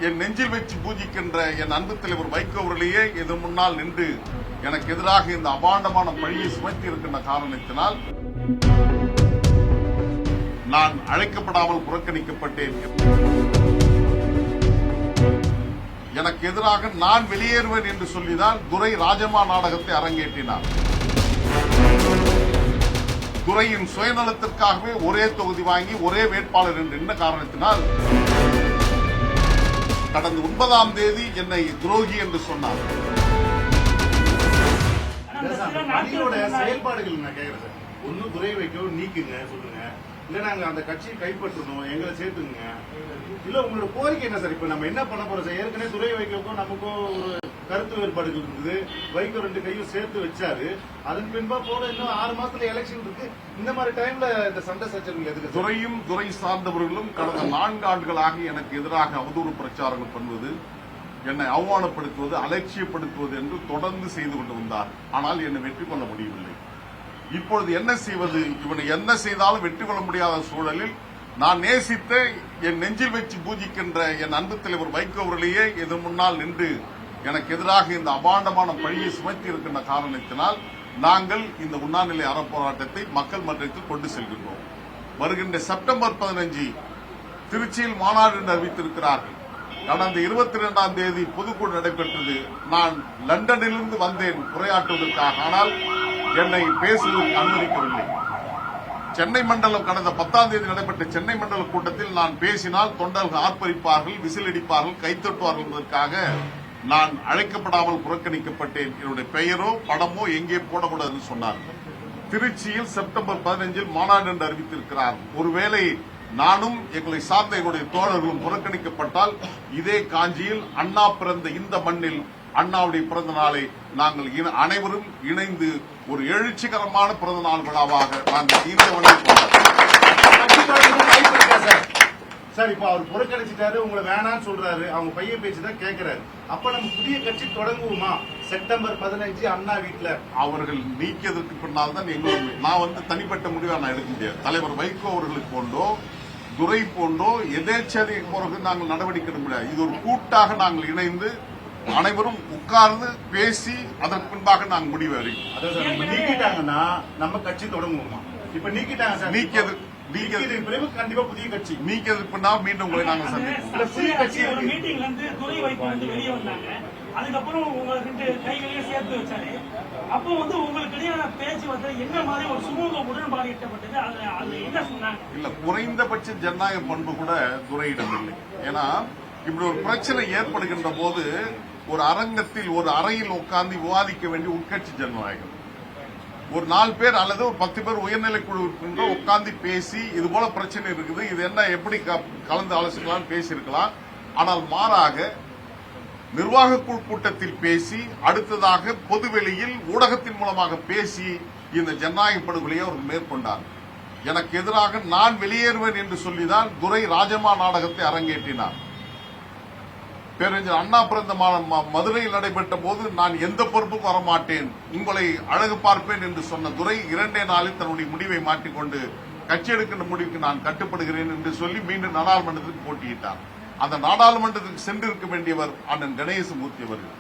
என் நெஞ்சில் வச்சு பூஜிக்கின்ற என் அன்பு தலைவர் வைகோ அவர்களையே இதன் முன்னால் நின்று எனக்கு எதிராக இந்த அபாண்டமான பழியை சுமத்தி இருக்கின்ற காரணத்தினால் நான் அழைக்கப்படாமல் புறக்கணிக்கப்பட்டேன். எனக்கு எதிராக நான் வெளியேறுவேன் என்று சொல்லிதான் துரை ராஜமா நாடகத்தை அரங்கேற்றினார். துரையின் சுயநலத்திற்காகவே ஒரே தொகுதி வாங்கி ஒரே வேட்பாளர் என்று என்ன காரணத்தினால் கடந்த 9ஆம் தேதி என்னை துரோகி என்று சொன்னார். செயல்பாடுகள் நான் கேட்கிறேன். ஒன்னும் துறை வைக்க நீக்குங்க சொல்லுங்க, இல்ல நாங்க அந்த கட்சியை கைப்பற்றணும் எங்களை சேர்த்துங்க, இல்ல உங்களோட கோரிக்கை என்ன சார்? இப்ப நம்ம என்ன பண்ண போறோம் சார்? ஏற்கனவே துறை வைக்கும் நமக்கும் ஒரு கருத்து வேறுபாடுகள் இருந்தது. வைகோ 2 கையும் சேர்த்து வச்சாரு. அதன் பின்பா போல இன்னும் 6 மாசத்துல எலெக்ஷன் இருக்கு. இந்த மாதிரி டைம்ல இந்த சண்டை சச்சரவுகள் எதுக்கு? துறையும் துறை சார்ந்தவர்களும் கடந்த 4 ஆண்டுகளாக எனக்கு எதிராக அவதூறு பிரச்சாரங்கள் பண்ணுவது, என்னை அவமானப்படுத்துவது, அலட்சியப்படுத்துவது என்று தொடர்ந்து செய்து கொண்டு வந்தார். ஆனால் என்னை வெற்றி கொள்ள முடியவில்லை. இப்பொழுது என்ன செய்வது? இவனை என்ன செய்தாலும் வெற்றி கொள்ள முடியாத சூழலில் நான் நேசித்த என் நெஞ்சில் வச்சு பூஜிக்கின்ற என் அன்பு தலைவர் வைகோ அவர்களையே இதன் முன்னால் நின்று எனக்கு எதிராக இந்த அபாண்டமான பழியை சுமத்தி இருக்கின்ற காரணத்தினால் நாங்கள் இந்த உண்ணாநிலை அறப்போராட்டத்தை மக்கள் மன்றத்தில் கொண்டு செல்கின்றோம். வருகின்ற செப்டம்பர் 15 திருச்சியில் மாநாடு என்று அறிவித்திருக்கிறார்கள். கடந்த 22ஆம் தேதி பொதுக்குழு நடைபெற்றது. நான் லண்டனிலிருந்து வந்தேன் உரையாற்றுவதற்காக. ஆனால் என்னை பேசுவதற்கு அனுமதிக்கவில்லை. சென்னை மண்டலம் கடந்த 10ஆம் தேதி நடைபெற்ற சென்னை மண்டல கூட்டத்தில் நான் பேசினால் தொண்டர்கள் ஆர்ப்பரிப்பார்கள், விசிலடிப்பார்கள், கைத்தட்டுவார்கள் என்பதற்காக நான் அழைக்கப்படாமல் புறக்கணிக்கப்பட்டேன். என்னுடைய பெயரோ படமோ எங்கே போடக்கூடாதுன்னு சொன்னார். திருச்சியில் செப்டம்பர் 15 மாநாடு என்று அறிவித்திருக்கிறார். ஒருவேளை நானும் எங்களை சார்ந்த எங்களுடைய தோழர்களும் புறக்கணிக்கப்பட்டால் இதே காஞ்சியில் அண்ணா பிறந்த இந்த மண்ணில் அண்ணாவுடைய பிறந்த நாளை நாங்கள் அனைவரும் இணைந்து ஒரு எழுச்சிகரமான பிறந்த நாள் விழாவாக நாங்கள் இந்த சார். இப்ப அவர் புறக்கணிச்சிட்டாரு, உங்களை வேணான்னு சொல்றாரு, அவங்க பையன் பேச்சுதான் கேட்கிறாரு. அப்ப நம்ம புதிய கட்சி தொடங்குவோமா? செப்டம்பர் 15 அண்ணா வீட்டுல அவர்கள் நீக்கியதற்கு பின்னால் தான் நான் தனிப்பட்ட முடிவை நான் எடுக்க முடியாது. தலைவர் வைகோ அவர்களுக்கு போன்றோ துரை போன்றோ எதேச்சதிக போறது நாங்கள் நடவடிக்கை எடுக்க முடியாது. இது ஒரு கூட்டாக நாங்கள் இணைந்து அனைவரும் உட்கார்ந்து பேசி அதற்கு பின்பாக நாங்கள் முடிவு அறிவிப்போம். நீக்கிட்டாங்கன்னா நம்ம கட்சி தொடங்குவோமா? இப்ப நீக்கிட்டாங்க, நீக்கியது கண்டிப்பா புதிய கட்சி நீக்கியதுக்கு பின்னால் மீண்டும் உங்களை நாங்கள் சந்திப்போம். புதிய கட்சி மீட்டிங்ல இருந்து துரை வைகோ வெளியே வந்தாங்க. அதுக்கப்புறம் உங்களுக்கு கைகளையும் சேர்த்து வச்சாரு. அப்போ உங்களுக்கு இடையான பேச்சுவார்த்தை என்ன மாதிரி ஒரு சுமூக உடன்பாடு எட்டப்பட்டது? அது என்ன சொன்னாங்க? இல்ல, குறைந்தபட்ச ஜனநாயக பண்பு கூட துரையிடம் இல்லை. ஏன்னா இப்படி ஒரு பிரச்சனை ஏற்படுகின்ற போது ஒரு அரங்கத்தில் ஒரு அறையில் உட்கார்ந்து விவாதிக்க வேண்டிய உட்கட்சி ஜனநாயகம். ஒரு 4 பேர் அல்லது ஒரு 10 பேர் உயர்நிலை குழு உட்கார்ந்து பேசி இது போல பிரச்சனை இருக்குது, இது என்ன எப்படி கலந்து ஆலோசிக்கலாம் பேசியிருக்கலாம். ஆனால் மாறாக நிர்வாக குழு கூட்டத்தில் பேசி அடுத்ததாக பொதுவெளியில் ஊடகத்தின் மூலமாக பேசி இந்த ஜனநாயக படுகொலையை அவர் மேற்கொண்டார். எனக்கு எதிராக நான் வெளியேறுவேன் என்று சொல்லிதான் துரை ராஜமா நாடகத்தை அரங்கேற்றினார். பேரறிஞர் அண்ணா பிறந்த மதுரையில் நடைபெற்ற போது நான் எந்த பொறுப்புக்கும் வரமாட்டேன், உங்களை அழகு பார்ப்பேன் என்று சொன்ன துரை 2 நாளில் தன்னுடைய முடிவை மாற்றிக்கொண்டு கட்சி எடுக்கின்ற முடிவுக்கு நான் கட்டுப்படுகிறேன் என்று சொல்லி மீண்டும் நாடாளுமன்றத்துக்கு போட்டியிட்டார். அந்த நாடாளுமன்றத்துக்கு சென்றிருக்க வேண்டியவர் அண்ணன் கணேசமூர்த்தி அவர்கள்.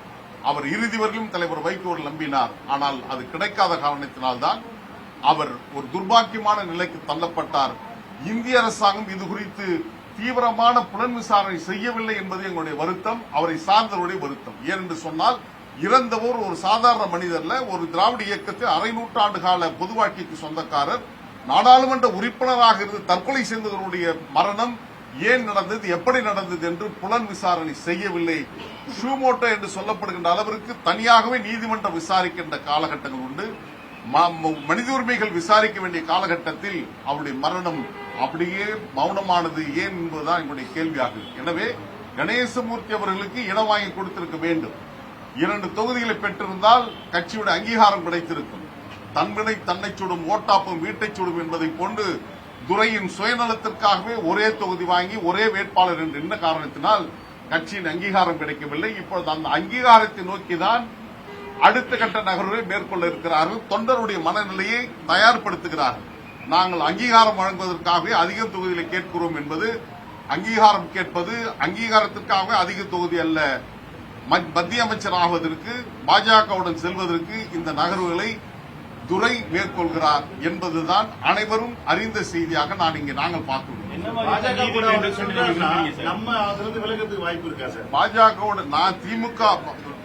அவர் இறுதி வரையிலும் தலைவர் வைகோ நம்பினார். ஆனால் அது கிடைக்காத காரணத்தினால்தான் அவர் ஒரு துர்பாக்கியமான நிலைக்கு தள்ளப்பட்டார். இந்திய அரசாங்கம் இது குறித்து தீவிரமான புலன் விசாரணை செய்யவில்லை என்பது எங்களுடைய வருத்தம், அவரை சார்ந்தவருடைய வருத்தம். ஏனென்று சொன்னால் இறந்தவர் ஒரு சாதாரண மனிதர்ல, ஒரு திராவிட இயக்கத்தில் அரை நூற்றாண்டு கால பொது வாழ்க்கைக்கு சொந்தக்காரர், நாடாளுமன்ற உறுப்பினராக இருந்து தற்கொலை செய்தவருடைய மரணம் ஏன் நடந்தது, எப்படி நடந்தது என்று புலன் விசாரணை செய்யவில்லை. ஷூமோட்டோ என்று சொல்லப்படுகின்ற அளவிற்கு தனியாகவே நீதிமன்றம் விசாரிக்கின்ற காலகட்டங்கள் உண்டு. மனித உரிமைகள் விசாரிக்க வேண்டிய காலகட்டத்தில் அவருடைய மரணம் அப்படியே மௌனமானது ஏன் என்பதுதான் எங்களுடைய கேள்வியாகும். எனவே கணேசமூர்த்தி அவர்களுக்கு இடம் வாங்கி கொடுத்திருக்க வேண்டும். 2 தொகுதிகளை பெற்றிருந்தால் கட்சியுடைய அங்கீகாரம் கிடைத்திருக்கும். தன்வினை தன்னை சுடும், ஓட்டாப்பும் வீட்டை சுடும் என்பதை கொண்டு துரையின் சுயநலத்திற்காகவே ஒரே தொகுதி வாங்கி ஒரே வேட்பாளர் என்று என்ன காரணத்தினால் கட்சியின் அங்கீகாரம் கிடைக்கவில்லை. இப்பொழுது அந்த அங்கீகாரத்தை நோக்கிதான் அடுத்த கட்ட நகர்வை மேற்கொள்ள இருக்கிறார்கள். தொண்டருடைய மனநிலையை தயார்படுத்துகிறார்கள். நாங்கள் அங்கீகாரம் வழங்குவதற்காகவே அதிக தொகுதிகளை கேட்கிறோம் என்பது அங்கீகாரம் கேட்பது அங்கீகாரத்திற்காக அதிக தொகுதி அல்ல, மத்திய அமைச்சர் ஆவதற்கு பாஜகவுடன் செல்வதற்கு இந்த நகர்வுகளை துரை மேற்கொள்கிறார் என்பதுதான் அனைவரும் அறிந்த செய்தியாக நாங்கள் பார்க்கிறோம். பாஜக கூட அவர் சொல்றாருன்னா நம்ம அதிலிருந்து விலகிறதுக்கு வாய்ப்பு இருக்கா சார்? பாஜகவோட நான்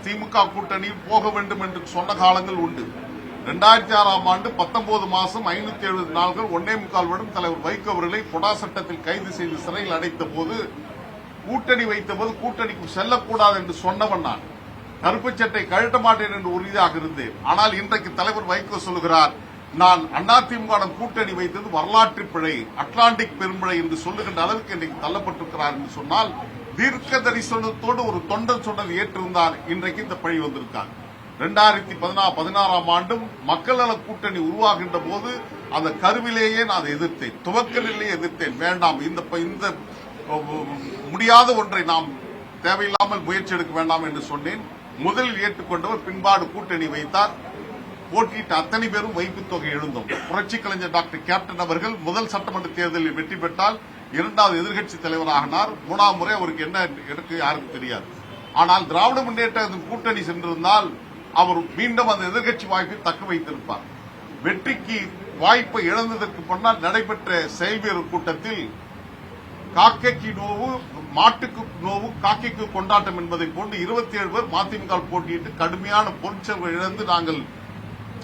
திமுக கூட்டணியில் போக வேண்டும் என்று சொன்ன காலங்கள் உண்டு. 2006ஆம் ஆண்டு 19 மாசம் 570 நாள்கள் 1.25 வருடம் தலைவர் வைகோ அவர்களை பொடா சட்டத்தில் கைது செய்து சிறையில் அடைத்த போது கூட்டணி வைத்த போது கூட்டணிக்கு செல்லக்கூடாது என்று சொன்னவன் நான். கருப்பு சட்டை கழட்ட மாட்டேன் என்று உறுதியாக இருந்தேன். ஆனால் இன்றைக்கு தலைவர் வைகோ சொல்லுகிறார், நான் அதிமுக கூட்டணி வைத்தது வரலாற்று பிழை, அட்லாண்டிக் பெரும்பிழை என்று சொல்லுகின்ற அளவுக்கு இன்றைக்கு தள்ளப்பட்டிருக்கிறார் என்று சொன்னால் தீர்க்க தரிசனத்தோடு ஒரு தொண்டன் சொன்னது ஏற்றிருந்தால் இன்றைக்கு இந்த பழி வந்திருக்கார். 2016ஆம் ஆண்டும் மக்கள் நல கூட்டணி உருவாகின்ற போது அந்த கருவிலேயே நான் எதிர்த்தேன், துவக்கலிலேயே எதிர்த்தேன். வேண்டாம், இந்த முடியாத ஒன்றை நாம் தேவையில்லாமல் முயற்சி எடுக்க வேண்டாம் என்று சொன்னேன். முதலில் ஏற்றுக்கொண்டவர் பின்பாடு கூட்டணி வைத்தார். போட்டியிட்ட அத்தனை பேரும் வைப்புத் தொகை எழுந்தோம். புரட்சி கலைஞர் டாக்டர் கேப்டன் அவர்கள் முதல் சட்டமன்ற தேர்தலில் வெற்றி பெற்றால் 2வது எதிர்க்கட்சி தலைவராகினார். 3ஆம் முறை அவருக்கு என்ன எடுக்க யாருக்கும் தெரியாது. ஆனால் திராவிட முன்னேற்ற கூட்டணி சென்றிருந்தால் அவர் மீண்டும் அந்த எதிர்க்கட்சி வாய்ப்பை தக்க வைத்திருப்பார். வெற்றிக்கு வாய்ப்பை இழந்ததற்கு பின்னால் நடைபெற்ற செயல்வீரர் கூட்டத்தில் காக்கைக்கு நோவு, மாட்டுக்கு நோவு, காக்கைக்கு கொண்டாட்டம் என்பதை போன்று 27 பேர் மதிமுக போட்டியிட்டு கடுமையான பொருட்செலவு இழந்து நாங்கள்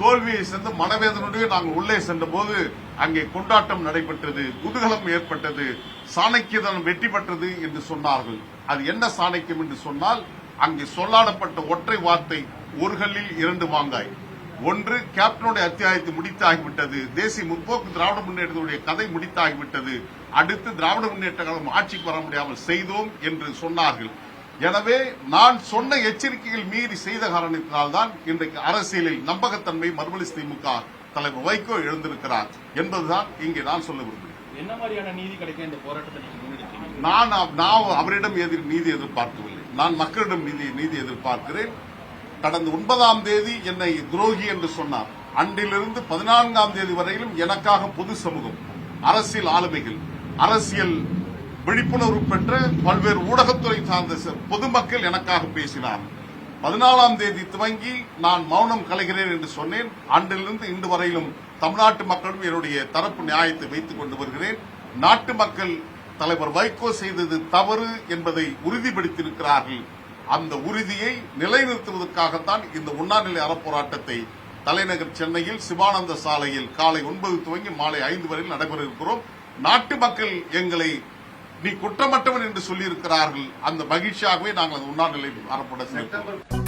தோல்வியை சென்று மனவேதனுடைய நாங்கள் உள்ளே சென்ற போது அங்கே கொண்டாட்டம் நடைபெற்றது, குதூகலம் ஏற்பட்டது, சாணக்கியதனம் வெற்றி பெற்றது என்று சொன்னார்கள். அது என்ன சாணக்கியம் என்று சொன்னால், அங்கே சொல்லாடப்பட்ட ஒற்றை வார்த்தை, ஒரு கல்லில் 2 மாங்காய். ஒன்று, கேப்டனுடைய அத்தியாயத்தை முடித்தாகிவிட்டது, தேசிய முற்போக்கு திராவிட முன்னேற்றத்துடைய கதை முடித்தாகிவிட்டது, அடுத்து திராவிட முன்னேற்ற கழகம் ஆட்சிக்கு வர முடியாமல் செய்தோம் என்று சொன்னார்கள். எனவே நான் சொன்ன எச்சரிக்கைகள் மீறி செய்த காரணத்தினால்தான் இன்றைக்கு அரசியலில் நம்பகத்தன்மை மறுமலர்ச்சி திமுக தலைவர் வைகோ எழுந்திருக்கிறார் என்பதுதான் இங்கே நான் சொல்ல விரும்புகிறேன். என்ன மாதிரியான நீதி கிடைக்க இந்த போராட்டத்தை முன்னெடுத்தீங்க? நான் அவரிடம் நீதி எதிர்பார்க்கவில்லை, நான் மக்களிடம் நீதி எதிர்பார்க்கிறேன். கடந்த 9ஆம் தேதி என்னை துரோகி என்று சொன்னார். அன்றிலிருந்து 14ஆம் தேதி வரையிலும் எனக்காக பொது சமூகம், அரசியல் ஆளுமைகள், அரசியல் விழிப்புணர்வு பெற்ற பல்வேறு ஊடகத்துறை சார்ந்த பொதுமக்கள் எனக்காக பேசினார். 14ஆம் தேதி துவங்கி நான் மௌனம் கலைகிறேன் என்று சொன்னேன். அன்றிலிருந்து இன்று வரையிலும் தமிழ்நாட்டு மக்களும் என்னுடைய தரப்பு நியாயத்தை வைத்துக் கொண்டு வருகிறேன். நாட்டு மக்கள் தலைவர் வைகோ செய்தது தவறு என்பதை உறுதிப்படுத்தியிருக்கிறார்கள். அந்த உறுதியை நிலைநிறுத்துவதற்காகத்தான் இந்த உண்ணாநிலை அறப்போராட்டத்தை தலைநகர் சென்னையில் சிவானந்த சாலையில் காலை 9 துவங்கி மாலை 5 வரையில் நடைபெற இருக்கிறோம். நாட்டு மக்கள் எங்களை நீ குற்றமற்றவன் என்று சொல்லியிருக்கிறார்கள். அந்த மகிழ்ச்சியாகவே நாங்கள் அந்த உண்ணாநிலை அறப்போராட்டம்